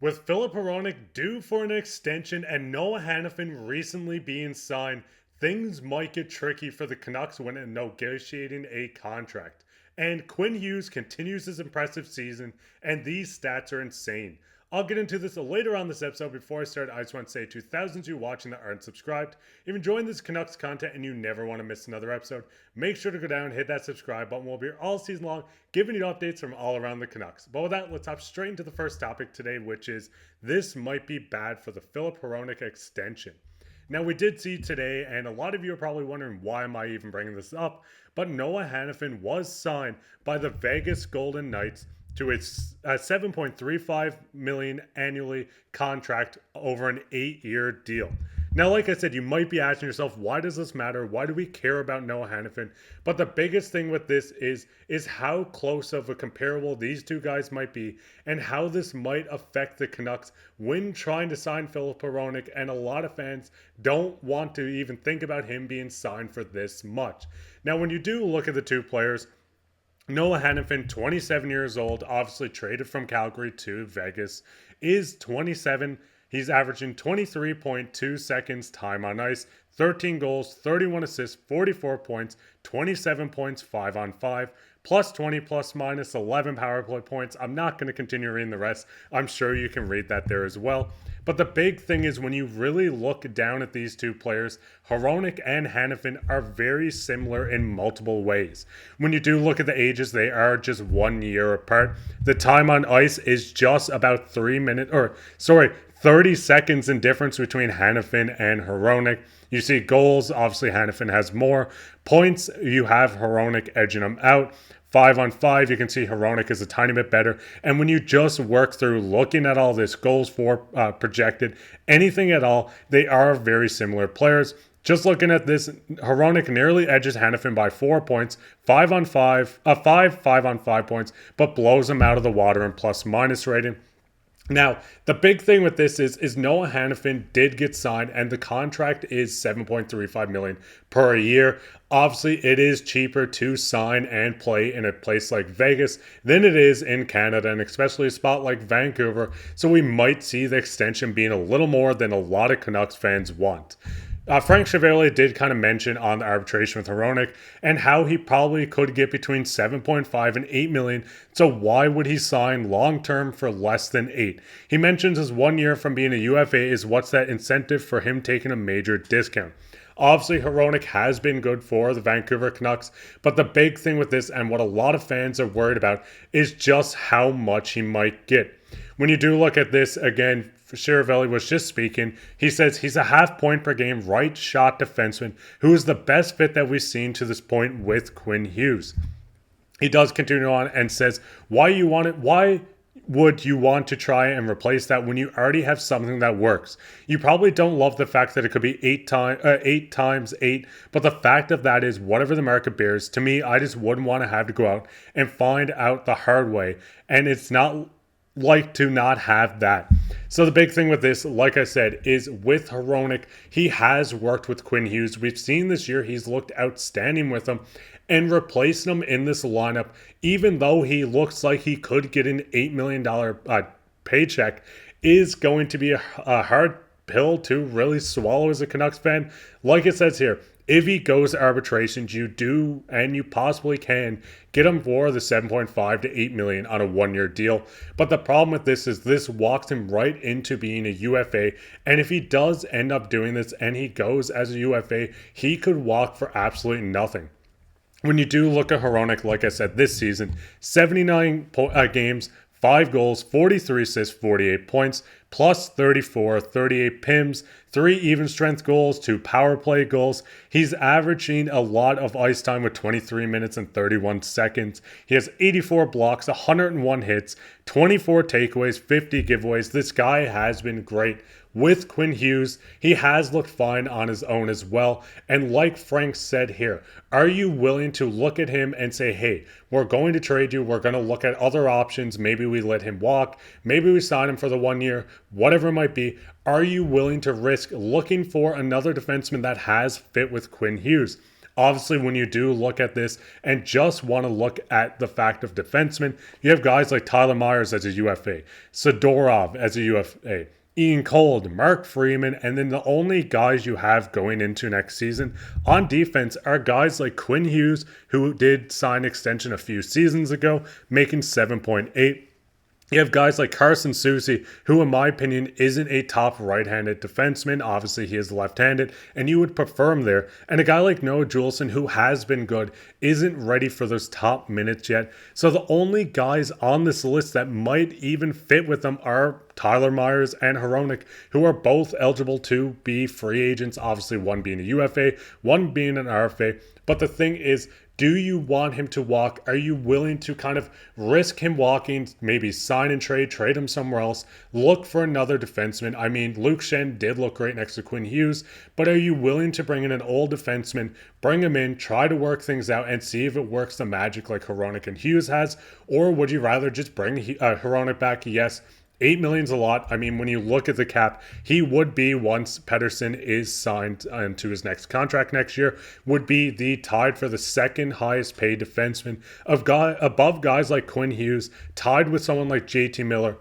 With Filip Hronek due for an extension and Noah Hanifin recently being signed, things might get tricky for the Canucks when negotiating a contract. And Quinn Hughes continues his impressive season, and these stats are insane. I'll get into this later on this episode. Before I start, I just want to say to thousands of you watching that aren't subscribed, if you're enjoying this Canucks content and you never want to miss another episode, make sure to go down and hit that subscribe button. We'll be here all season long, giving you updates from all around the Canucks. But with that, let's hop straight into the first topic today, which is this might be bad for the Filip Hronek extension. Now, we did see today, and a lot of you are probably wondering why am I even bringing this up, but Noah Hanifin was signed by the Vegas Golden Knights to its $7.35 million annually contract over an 8-year deal. Now, like I said, you might be asking yourself, why does this matter? Why do we care about Noah Hanifin? But the biggest thing with this is how close of a comparable these two guys might be and how this might affect the Canucks when trying to sign Filip Hronek. And a lot of fans don't want to even think about him being signed for this much. Now, when you do look at the two players, Noah Hanifin, 27 years old, obviously traded from Calgary to Vegas, is 27. He's averaging 23.2 seconds time on ice, 13 goals, 31 assists, 44 points, 27 points, 5 on 5, plus 20, plus minus 11 power play points. I'm not going to continue reading the rest. I'm sure you can read that there as well. But the big thing is when you really look down at these two players, Hronek and Hanifin are very similar in multiple ways. When you do look at the ages, they are just 1 year apart. The time on ice is just about 30 seconds in difference between Hanifin and Hronek. You see goals, obviously Hanifin has more. Points, you have Hronek edging him out. 5 on 5, you can see Hronek is a tiny bit better. And when you just work through looking at all this, goals for projected, anything at all, they are very similar players. Just looking at this, Hronek nearly edges Hanifin by 4 points, 5 on 5 on 5 points, but blows him out of the water in plus minus rating. Now, the big thing with this is Noah Hanifin did get signed, and the contract is $7.35 million per year. Obviously, it is cheaper to sign and play in a place like Vegas than it is in Canada, and especially a spot like Vancouver. So we might see the extension being a little more than a lot of Canucks fans want. Frank Chevalier did kind of mention on the arbitration with Hronek and how he probably could get between 7.5 and 8 million. So why would he sign long term for less than 8? He mentions his 1 year from being a UFA is what's that incentive for him taking a major discount. Obviously, Hronek has been good for the Vancouver Canucks, but the big thing with this and what a lot of fans are worried about is just how much he might get. When you do look at this, again, Chiravelli was just speaking. He says he's a half point per game right shot defenseman who is the best fit that we've seen to this point with Quinn Hughes. He does continue on and says, why would you want to try and replace that when you already have something that works? You probably don't love the fact that it could be 8 times 8, but the fact of that is whatever the market bears, to me, I just wouldn't want to have to go out and find out the hard way. And it's not like to not have that. So the big thing with this, like I said, is with Hronek, he has worked with Quinn Hughes. We've seen this year he's looked outstanding with him, and replacing him in this lineup, even though he looks like he could get an $8 million paycheck, is going to be a hard pill to really swallow as a Canucks fan. Like it says here, if he goes to arbitrations, you do and you possibly can get him for the 7.5 to 8 million on a 1 year deal. But the problem with this is this walks him right into being a UFA. And if he does end up doing this and he goes as a UFA, he could walk for absolutely nothing. When you do look at Hronek, like I said, this season, 79 games, 5 goals, 43 assists, 48 points, plus 34, 38 PIMs, 3 even strength goals, 2 power play goals. He's averaging a lot of ice time with 23 minutes and 31 seconds. He has 84 blocks, 101 hits, 24 takeaways, 50 giveaways. This guy has been great. With Quinn Hughes, he has looked fine on his own as well. And like Frank said here, are you willing to look at him and say, hey, we're going to trade you. We're going to look at other options. Maybe we let him walk. Maybe we sign him for the 1 year, whatever it might be. Are you willing to risk looking for another defenseman that has fit with Quinn Hughes? Obviously, when you do look at this and just want to look at the fact of defensemen, you have guys like Tyler Myers as a UFA, Sidorov as a UFA, Ian Cold, Mark Freeman, and then the only guys you have going into next season on defense are guys like Quinn Hughes, who did sign extension a few seasons ago, making 7.8. You have guys like Carson Soucy, who in my opinion isn't a top right-handed defenseman. Obviously, he is left-handed, and you would prefer him there. And a guy like Noah Juleson, who has been good, isn't ready for those top minutes yet. So the only guys on this list that might even fit with them are Tyler Myers and Hronek, who are both eligible to be free agents. Obviously, one being a UFA, one being an RFA. But the thing is, do you want him to walk? Are you willing to kind of risk him walking, maybe sign and trade him somewhere else, look for another defenseman? I mean, Luke Shen did look great next to Quinn Hughes, but are you willing to bring in an old defenseman, bring him in, try to work things out, and see if it works the magic like Hronek and Hughes has? Or would you rather just bring Hronek back? Yes, $8 million is a lot. I mean, when you look at the cap, he would be, once Pettersson is signed to his next contract next year, would be the tied for the second highest paid defenseman above guys like Quinn Hughes, tied with someone like JT Miller.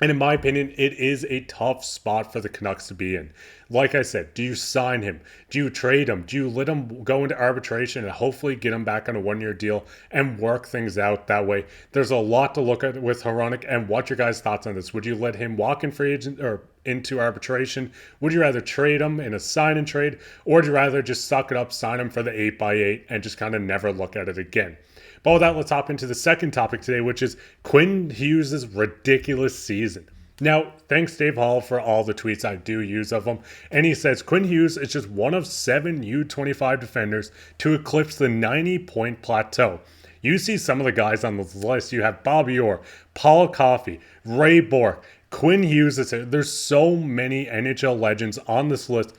And in my opinion, it is a tough spot for the Canucks to be in. Like I said, do you sign him? Do you trade him? Do you let him go into arbitration and hopefully get him back on a one-year deal and work things out that way? There's a lot to look at with Hronek, and what's your guys' thoughts on this? Would you let him walk in free agent or into arbitration? Would you rather trade him in a sign and trade, or would you rather just suck it up, sign him for the 8x8, and just kind of never look at it again? But with that, let's hop into the second topic today, which is Quinn Hughes' ridiculous season. Now, thanks Dave Hall for all the tweets I do use of him. And he says, Quinn Hughes is just one of 7 U25 defenders to eclipse the 90-point plateau. You see some of the guys on this list. You have Bobby Orr, Paul Coffey, Ray Bourque, Quinn Hughes. There's so many NHL legends on this list.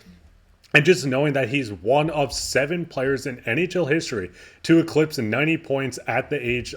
And just knowing that he's one of 7 players in NHL history to eclipse 90 points at the age,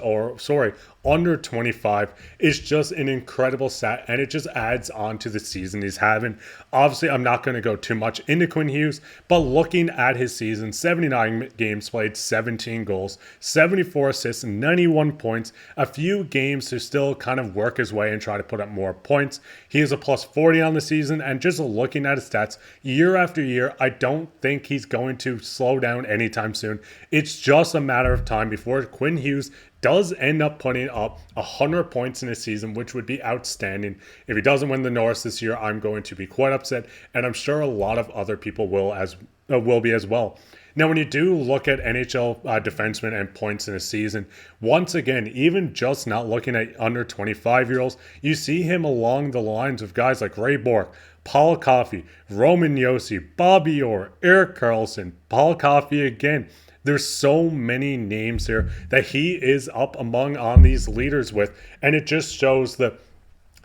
under 25 is just an incredible stat, and it just adds on to the season he's having. Obviously, I'm not going to go too much into Quinn Hughes, but looking at his season, 79 games played, 17 goals, 74 assists, 91 points, a few games to still kind of work his way and try to put up more points. He is a plus 40 on the season, and just looking at his stats year after year, I don't think he's going to slow down anytime soon. It's just a matter of time before Quinn Hughes does end up putting up 100 points in a season, which would be outstanding. If he doesn't win the Norris this year, I'm going to be quite upset, and I'm sure a lot of other people will be as well. Now, when you do look at NHL defensemen and points in a season, once again, even just not looking at under 25-year-olds, you see him along the lines of guys like Ray Bourque, Paul Coffey, Roman Josi, Bobby Orr, Erik Karlsson, Paul Coffey again. There's so many names here that he is up among on these leaders with, and it just shows the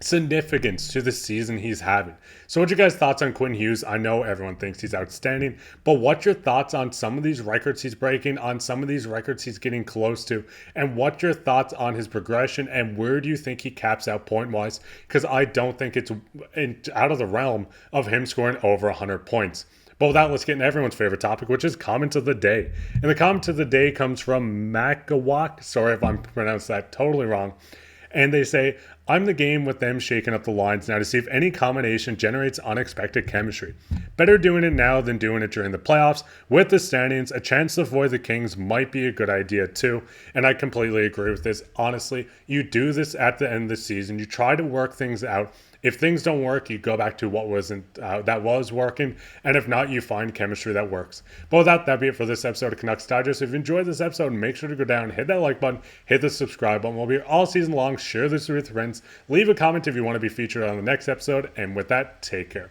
significance to the season he's having. So what's your guys' thoughts on Quinn Hughes? I know everyone thinks he's outstanding, but what's your thoughts on some of these records he's breaking, on some of these records he's getting close to, and what's your thoughts on his progression, and where do you think he caps out point-wise? Because I don't think it's out of the realm of him scoring over 100 points. But with that, let's get into everyone's favorite topic, which is comment of the day. And the comment of the day comes from Makawak. Sorry if I'm pronounced that totally wrong. And they say, I'm the game with them shaking up the lines now to see if any combination generates unexpected chemistry. Better doing it now than doing it during the playoffs. With the standings, a chance to avoid the Kings might be a good idea too. And I completely agree with this. Honestly, you do this at the end of the season. You try to work things out. If things don't work, you go back to what that was working, and if not, you find chemistry that works. But with that, that'd be it for this episode of Canucks Digest. If you enjoyed this episode, make sure to go down, hit that like button, hit the subscribe button. We'll be here all season long. Share this with friends. Leave a comment if you want to be featured on the next episode. And with that, take care.